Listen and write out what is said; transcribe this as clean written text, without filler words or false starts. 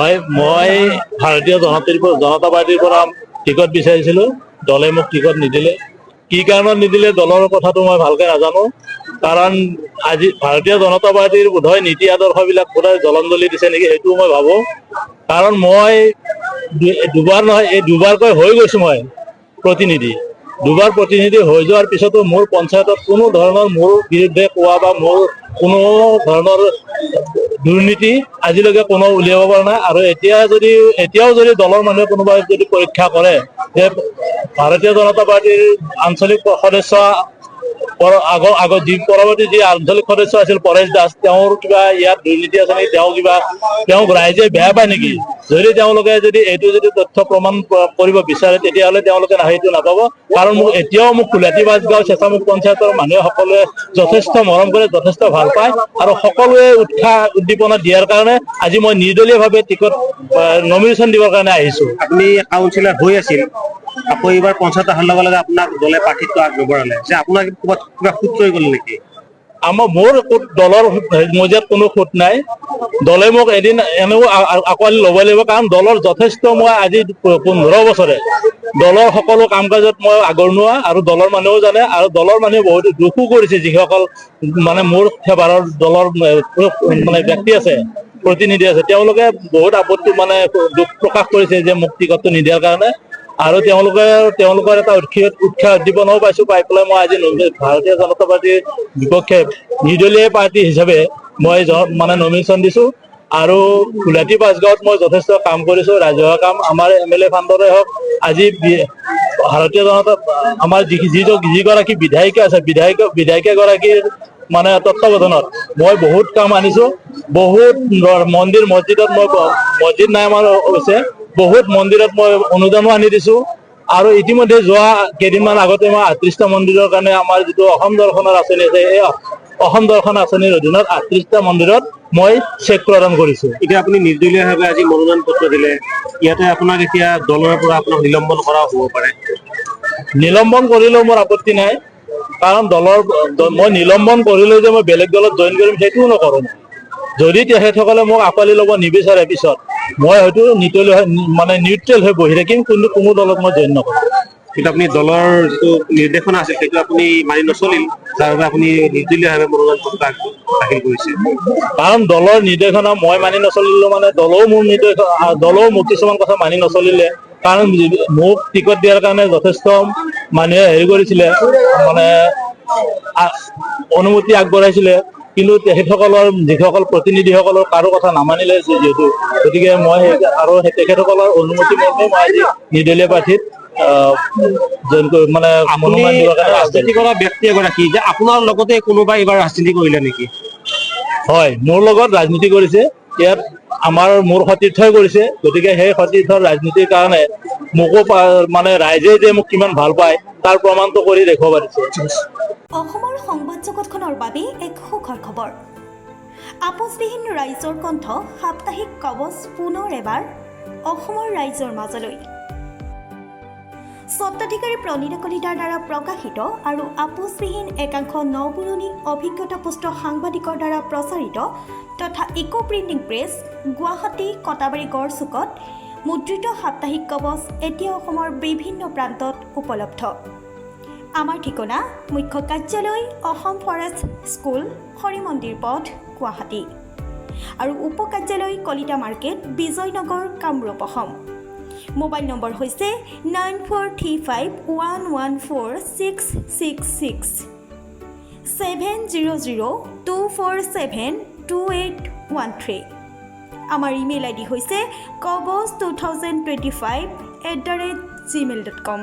হয়, মই ভাৰতীয় জনতা পাৰ্টিৰ পৰা টিকট বিচাৰিছিলোঁ। দলে মোক টিকট নিদিলে। কি কাৰণত নিদিলে দলৰ কথাটো মই ভালকৈ নাজানো। কাৰণ আজি ভাৰতীয় জনতা পাৰ্টিৰ বোধহয় নীতি আদৰ্শবিলাক বোধহয় জলঞ্জলি দিছে নেকি, সেইটো মই ভাবোঁ। কাৰণ মই দুবাৰ নহয়, এই দুবাৰকৈ হৈ গৈছোঁ মই প্ৰতিনিধি। দুবাৰ প্ৰতিনিধি হৈ যোৱাৰ পিছতো মোৰ পঞ্চায়তত কোনো ধৰণৰ মোৰ বিৰুদ্ধে কোৱা বা মোৰ কোনো ধৰণৰ দুৰ্নীতি আজিলৈকে কোনো উলিয়াব পৰা নাই। আৰু এতিয়াও যদি দলৰ মানুহে কোনোবাই যদি পৰীক্ষা কৰে যে ভাৰতীয় জনতা পাৰ্টিৰ আঞ্চলিক সদস্য আগৰ যি পৰৱৰ্তী যি আঞ্চলিক সদস্য আছিল পৰেশ দাস, তেওঁৰ কিবা ইয়াত দুৰ্নীতি আছে নেকি, তেওঁক ৰাইজে বেয়া পায় নেকি, তেওঁলোকে যদি এইটো তথ্য প্ৰমাণ কৰিব বিচাৰে তেতিয়াহ'লে তেওঁলোকে সেইটো নাপাব। কাৰণ এতিয়াও মোক কুলহাটী বাজগাঁও চেঁচামুখ পঞ্চায়তৰ মানুহে সকলোৱে যথেষ্ট মৰম কৰে, যথেষ্ট ভাল পায়। আৰু সকলোৱে উৎসাহ উদ্দীপনা দিয়াৰ কাৰণে আজি মই নিৰ্দলীয়ভাৱে টিকট নমিনেশ্যন দিবৰ কাৰণে আহিছোঁ। আপুনি কাউন্সিলৰ হৈ আছিল, আকৌ এইবাৰ পঞ্চায়ত অহাৰ লগে লগে আপোনাক দলে প্ৰাৰ্থিত্ব আগবঢ়ালে যে আপোনাক কিবা খুট ৰৈ গ'ল নেকি? মোৰ দলৰ মজিয়াত কোনো খুঁত নাই। দলে মোক এদিন এনেও আঁকোৱালি ল'ব লাগিব। কাৰণ দলৰ যথেষ্ট মই আজি 15 বছৰে দলৰ সকলো কাম কাজত মই আগৰণুৱা, আৰু দলৰ মানুহেও জানে। আৰু দলৰ মানুহে বহুত দুখো কৰিছে, যিসকল মানে মোৰ ফেভাৰৰ দলৰ ব্যক্তি আছে, প্ৰতিনিধি আছে, তেওঁলোকে বহুত আপত্তি দুখ প্ৰকাশ কৰিছে যে মোক টিকটটো নিদিয়াৰ কাৰণে। আৰু তেওঁলোকৰ এটা উৎসাহ উদ্দীপনাও পাইছোঁ। পাই পেলাই মই আজি ভাৰতীয় জনতা পাৰ্টিৰ বিপক্ষে নিৰ্দলীয় পাৰ্টি হিচাপে মই নমিনেশ্যন দিছোঁ। আৰু কুলহাটী বাজগাঁৱত মই যথেষ্ট কাম কৰিছোঁ, ৰাজহুৱা কাম। আমাৰ MLA ফাণ্ডৰে হওক, আজি ভাৰতীয় জনতা আমাৰ যিগৰাকী বিধায়িকা আছে, বিধায়িকা গৰাকীৰ তত্বাৱধানত মই বহুত কাম আনিছোঁ। বহুত মন্দিৰ মছজিদত মছজিদ নাই আমাৰ হৈছে, বহুত মন্দিৰত মই অনুদানো আনি দিছোঁ। আৰু ইতিমধ্যে যোৱা কেইদিনমান আগতে মই 38টা মন্দিৰৰ কাৰণে আমাৰ যিটো অসম দৰ্শনৰ আঁচনি আছে, এই অসম দৰ্শন আঁচনিৰ অধীনত 38টা মন্দিৰত মই চেক প্ৰদান কৰিছোঁ। এতিয়া আপুনি নিৰ্দলীয়ভাৱে আজি মনোনয়ন পত্ৰ দিলে, ইয়াতে আপোনাক এতিয়া দলৰ পৰা আপোনাক নিলম্বন কৰাও হ'ব পাৰে। নিলম্বন কৰিলেও মোৰ আপত্তি নাই। কাৰণ মই নিলম্বন কৰিলেও যে মই বেলেগ দলত জইন কৰিম সেইটোও নকৰোঁ। যদি তেখেতসকলে মোক আঁকোৱালি ল'ব নিবিচাৰে, পিছত মই হয়তো নিউট্ৰেল হৈ বহি থাকিম, কিন্তু কোনো দলত মই জইন নকৰোঁ। কিন্তু আপুনি দলৰ যিটো নিৰ্দেশনা আছিল সেইটো আপুনি মানি নচলিল, যাৰ বাবে আপুনি নিৰ্দলীয়ভাৱে মনোনয়ন পত্ৰ দাখিল কৰিছে। কাৰণ দলৰ নিৰ্দেশনা মই মানি নচলিলোঁ দলেও মোক কিছুমান কথা মানি নচলিলে। কাৰণ মোক টিকট দিয়াৰ কাৰণে যথেষ্ট মানুহে কৰিছিলে, অনুমতি আগবঢ়াইছিলে। কিন্তু তেখেতসকলৰ যিসকল প্ৰতিনিধিসকলৰ কাৰো কথা নামানিলে যিহেতু, গতিকে মই তেখেতসকলৰ অনুমতি মৰ্মে মই আজি নিৰ্দলীয় প্ৰাৰ্থীত ৰাজনীতি কৰা ব্যক্তি এগৰাকী, যে আপোনাৰ লগতে কোনোবা এইবাৰ ৰাজনীতি কৰিলে নেকি? হয়, মোৰ লগত ৰাজনীতি কৰিছে। ইয়াত মোৰ সতীৰ্থই কৰিছে। গতিকে সেই সতীৰ্থৰ ৰাজনীতিৰ কাৰণে মোকো ৰাইজে যে মোক কিমান ভাল পায় তাৰ প্ৰমাণটো কৰি দেখুৱাব পাৰিছে। অসমৰ সংবাদ জগতখনৰ বাবে এক সুখৰ খবৰ। আপোচবিহীন ৰাইজৰ কণ্ঠ সাপ্তাহিক কবচ পুনৰ এবাৰ অসমৰ ৰাইজৰ মাজলৈ। স্বত্বাধিকাৰী প্ৰণীতা কলিতাৰ দ্বাৰা প্ৰকাশিত আৰু আপোচবিহীন একাংশ নপুৰণি অভিজ্ঞতাপুষ্ট সাংবাদিকৰ দ্বাৰা প্ৰচাৰিত তথা eco printing press, Guwahati Katabari গড়চুকত মুদ্ৰিত সাপ্তাহিক কবচ এতিয়া অসমৰ বিভিন্ন প্ৰান্তত উপলব্ধ। আমাৰ ঠিকনা মুখ্য কাৰ্যালয় অসম ফৰেষ্ট স্কুল, হৰি মন্দিৰ পথ, গুৱাহাটী, আৰু উপ কাৰ্যালয় Kalita market, Bijoynagar, Kamrup, Assam. Mobile number হৈছে 9435114666 70024728113। আমাৰ ইমেইল ID হৈছে kobos2025@gmail.com।